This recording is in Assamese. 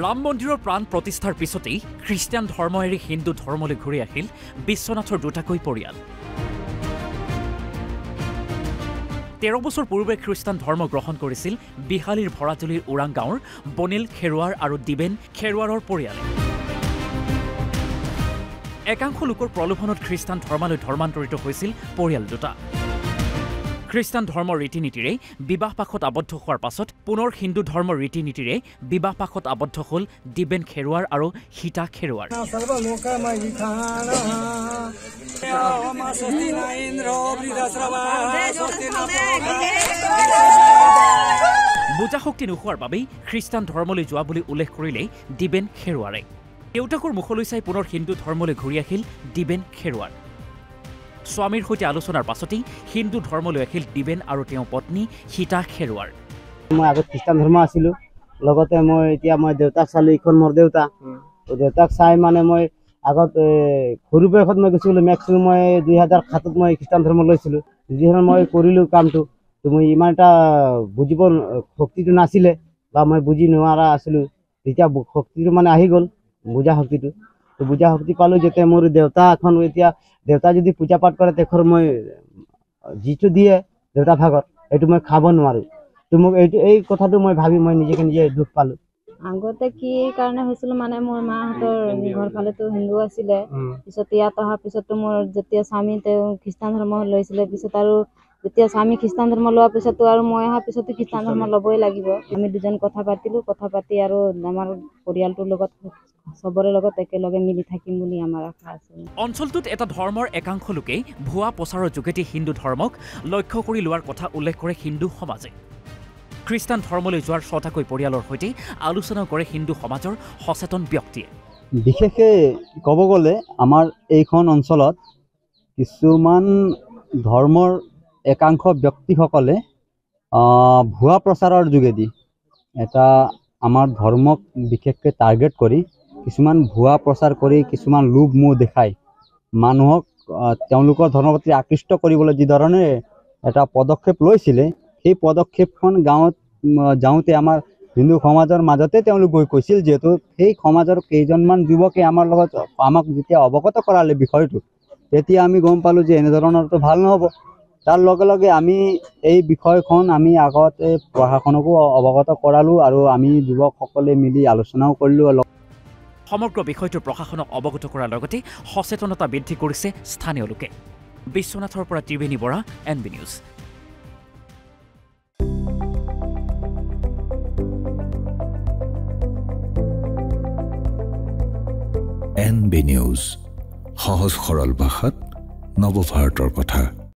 ৰাম মন্দিৰৰ প্ৰাণ প্ৰতিষ্ঠাৰ পিছতেই খ্ৰীষ্টিয়ান ধৰ্ম এৰি হিন্দু ধৰ্মলৈ ঘূৰি আহিল বিশ্বনাথৰ দুটাকৈ পৰিয়াল। 13 বছৰ পূৰ্বে খ্ৰীষ্টান ধৰ্ম গ্ৰহণ কৰিছিল বিহালীৰ ভৰাজুলিৰ ওৰাং গাঁৱৰ বনিল খেৰুৱাৰ আৰু দিবেন খেৰুৱাৰৰ পৰিয়ালে। একাংশ লোকৰ প্ৰলোভনত খ্ৰীষ্টান ধৰ্মলৈ ধৰ্মান্তৰিত হৈছিল পৰিয়াল দুটা। খ্ৰীষ্টান ধৰ্মৰ ৰীতি নীতিৰে বিবাহ পাশত আবদ্ধ হোৱাৰ পাছত পুনৰ হিন্দু ধৰ্মৰ ৰীতি নীতিৰে বিবাহ পাশত আবদ্ধ হ'ল দিবেন খেৰুৱাৰ আৰু সীতা খেৰুৱাৰ। বুজা শক্তি নোহোৱাৰ বাবেই খ্ৰীষ্টান ধৰ্মলৈ যোৱা বুলি উল্লেখ কৰিলে দিবেন খেৰুৱাৰে। দেউতাকৰ মুখলৈ চাই পুনৰ হিন্দু ধৰ্মলৈ ঘূৰি আহিল দিবেন খেৰুৱাৰ। স্বামীৰ সৈতে আলোচনাৰ পাছতেই হিন্দু ধৰ্মলৈ আহিল দিবেন আৰু তেওঁৰ পত্নী সীতা খেৰুৱাৰ। মই আগত খ্ৰীষ্টান ধৰ্ম আছিলোঁ, লগতে মই দেউতাক চালোঁ, এইখন মোৰ দেউতাক চাই মানে মই আগত সৰু বয়সত মই গৈছিলোঁ, মেক্সিমাম মই 2007 মই খ্ৰীষ্টান ধৰ্ম লৈছিলোঁ। যিধৰণে মই কৰিলোঁ কামটো, মই ইমান এটা বুজিব শক্তিটো নাছিলে বা মই বুজি নোৱাৰা আছিলোঁ। যেতিয়া শক্তিটো মানে আহি গ'ল, বুজা শক্তিটো, বুজা শক্তি পালোঁ যেতিয়া মোৰ দেউতা এখন এতিয়া দেউতা যদি পূজা পাঠ কৰে তেখৰ মই যিটো দিয়ে দেউতা ভাগত এইটো মই খাব নোৱাৰোঁ। তো মোক এই কথাটো মই ভাবি মই নিজে দুখ পালোঁ। আগতে কি কাৰণে হৈছিল মানে মোৰ মাহঁতৰ ঘৰ ফালেতো হিন্দু আছিলে, পিছত ইয়াত অহাৰ পিছতো মোৰ যেতিয়া স্বামী তেওঁ খ্ৰীষ্টান ধৰ্ম লৈছিলে, পিছত আৰু যেতিয়া স্বামী খ্ৰীষ্টান ধৰ্ম লোৱাৰ পিছতো আৰু মই অহাৰ পিছতো খ্ৰীষ্টান ধৰ্ম ল'বই লাগিব। আমি দুজন কথা পাতি আৰু আমাৰ পৰিয়ালটোৰ লগত সবৰে লগত একেলগে মিলি থাকিম বুলি আমাৰ আশা আছে। অঞ্চলটোত এটা ধৰ্মৰ একাংশ লোকেই ভুৱা প্ৰচাৰৰ যোগেদি হিন্দু ধৰ্মক লক্ষ্য কৰি লোৱাৰ কথা উল্লেখ কৰে হিন্দু সমাজে। খ্ৰীষ্টান ধৰ্মলৈ যোৱাৰ 6টাকৈ পৰিয়ালৰ সৈতে আলোচনাও কৰে হিন্দু সমাজৰ সচেতন ব্যক্তিয়ে। বিশেষকৈ ক'ব গ'লে আমাৰ এইখন অঞ্চলত কিছুমান ধৰ্মৰ একাংশ ব্যক্তিসকলে ভুৱা প্ৰচাৰৰ যোগেদি এটা আমাৰ ধৰ্মক বিশেষকৈ টাৰ্গেট কৰি কিছুমান ভুৱা প্ৰচাৰ কৰি কিছুমান লোভ মোহ দেখাই মানুহক তেওঁলোকৰ ধৰ্মৰ প্ৰতি আকৃষ্ট কৰিবলৈ যি ধৰণে এটা পদক্ষেপ লৈছিলে, সেই পদক্ষেপখন গাঁৱত যাওঁতে আমাৰ হিন্দু সমাজৰ মাজতে তেওঁলোক গৈ কৈছিল, যিহেতু সেই সমাজৰ কেইজনমান যুৱকে আমাক যেতিয়া অৱগত কৰালে বিষয়টো, তেতিয়া আমি গম পালোঁ যে এনেধৰণৰতো ভাল নহ'ব। তাৰ লগে লগে আমি এই বিষয়খন আমি আগতে প্ৰশাসনকো অৱগত কৰালোঁ আৰু আমি যুৱকসকলে মিলি আলোচনাও কৰিলোঁ। সমগ্ৰ বিষয়টো প্ৰশাসনক অৱগত কৰাৰ লগতে সচেতনতা বৃদ্ধি কৰিছে স্থানীয় লোকে। বিশ্বনাথৰ পৰা Tribeni Bora, NB news. NB news, সহজ সৰল ভাষাত নৱভাৰতৰ কথা।